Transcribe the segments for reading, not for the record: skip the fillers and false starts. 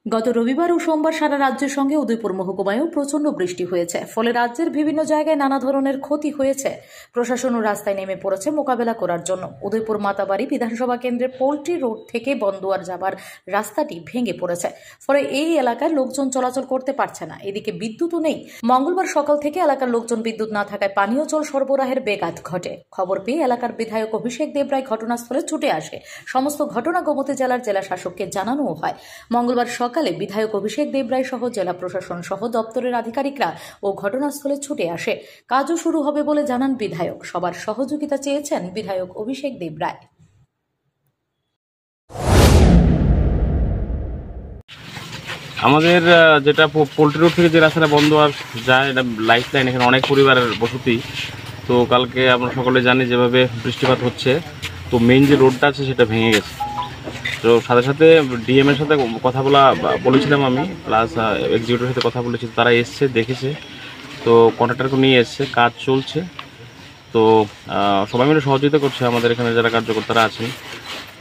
গত রবিবার ও সোমবার সারা রাজ্যের সঙ্গে উদয়পুর মহকুমায়ও প্রচণ্ড বৃষ্টি হয়েছে, ফলে রাজ্যের বিভিন্ন জায়গায় নানা ধরনের ক্ষতি হয়েছে। প্রশাসনও রাস্তায় নেমে পড়েছে মোকাবেলা করার জন্য। উদয়পুর মাতাবাড়ি বিধানসভা কেন্দ্রের পোল্ট্রি রোড থেকে বন্দুয়ার যাবার রাস্তাটি ভেঙে পড়েছে, ফলে এই এলাকায় লোকজন চলাচল করতে পারছে না। এদিকে বিদ্যুৎও নেই। মঙ্গলবার সকাল থেকে এলাকার লোকজন বিদ্যুৎ না থাকায় পানীয় জল সরবরাহের ব্যাঘাত ঘটে। খবর পেয়ে এলাকার বিধায়ক অভিষেক দেবরায় ঘটনাস্থলে ছুটে আসে। সমস্ত ঘটনা গোমতী জেলার জেলা শাসককে জানানোও হয়। মঙ্গলবার সকালে বিধায়ক অভিষেক দেবরায় সহ জেলা প্রশাসন সহ দপ্তরের আধিকারিকরা ও ঘটনাস্থলে ছুটে আসে। কাজও শুরু হবে বলে জানান বিধায়ক। সবার সহযোগিতা চেয়েছেন বিধায়ক অভিষেক দেবরায়। আমাদের যেটা পোল্ট্রি রোড থেকে যে রাস্তাটা বন্ধ আর যায়, এটা লাইফ লাইন, এখানে অনেক পরিবারের বসতি। তো কালকে আমরা সকলে জানি যেভাবে বৃষ্টিপাত হচ্ছে, তো মেইন যে রোডটা আছে সেটা ভেঙে গেছে। তো সাথে সাথে ডিএমের সাথে কথা বলেছিলাম আমি, প্লাস এক্সিকিউটিভের সাথে কথা বলেছি। তারা এসছে, দেখেছে, তো কন্ট্রাক্টরকে নিয়ে এসছে, কাজ চলছে। তো সবাই মিলে সহযোগিতা করছে আমাদের এখানে যারা কার্যকর্তারা আছেন।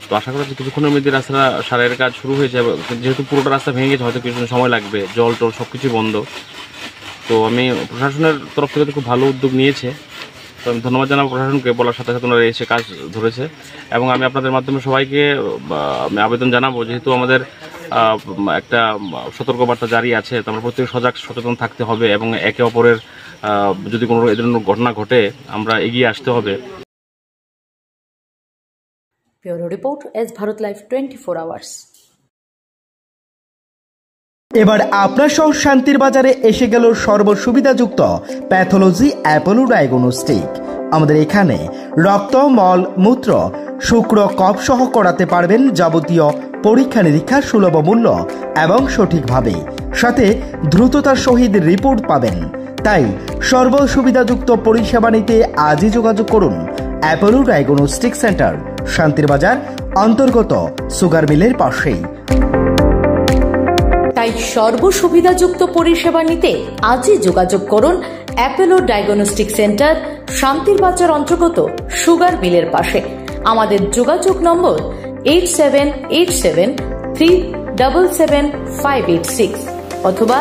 তো আশা করা হচ্ছে কিছুক্ষণের মধ্যে রাস্তা সারাইয়ের কাজ শুরু হয়েছে। যেহেতু পুরোটা রাস্তা ভেঙে গেছে, হয়তো কিছুদিন সময় লাগবে, জল টল সব কিছু বন্ধ। তো আমি প্রশাসনের তরফ থেকে তো খুব ভালো উদ্যোগ নিয়েছে, তো আমি ধন্যবাদ জানাবো প্রশাসনকে। বলার সাথে সাথে ওনারা এসে কাজ ধরেছে। এবং আমি আপনাদের মাধ্যমে সবাইকে আমি আবেদন জানাবো, যেহেতু আমাদের একটা সতর্কবার্তা জারি আছে, তো আমরা প্রত্যেকে সচেতন থাকতে হবে এবং একে অপরের যদি কোনো এই ধরনের ঘটনা ঘটে আমরা এগিয়ে আসতে হবে। Bureau report, S Bharat live 24 hours. এবার আপনার শহর শান্তির বাজারে এসে গেল সর্বসুবিধাযুক্ত প্যাথোলজি অ্যাপোলো ডায়াগনস্টিক। আমাদের এখানে রক্ত, মল, মূত্র, শুক্র, কফ সহ করাতে পারবেন যাবতীয় পরীক্ষা নিরীক্ষা সুলভ মূল্য এবং সঠিকভাবে, সাথে দ্রুততার সহিত রিপোর্ট পাবেন। তাই সর্বসুবিধাযুক্ত পরিষেবা নিতে আজই যোগাযোগ করুন অ্যাপোলো ডায়াগনস্টিক সেন্টার, শান্তির বাজার অন্তর্গত সুগার মিলের পাশেই। তাই সর্বসুবিধাযুক্ত পরিষেবা নিতে আজই যোগাযোগ করুন অ্যাপোলো ডায়াগনস্টিক সেন্টার, শান্তির বাজার অন্তর্গত সুগার মিলের পাশে। আমাদের যোগাযোগ নম্বর 8787377586 অথবা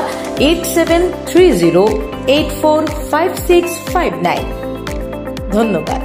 8730845659। ধন্যবাদ।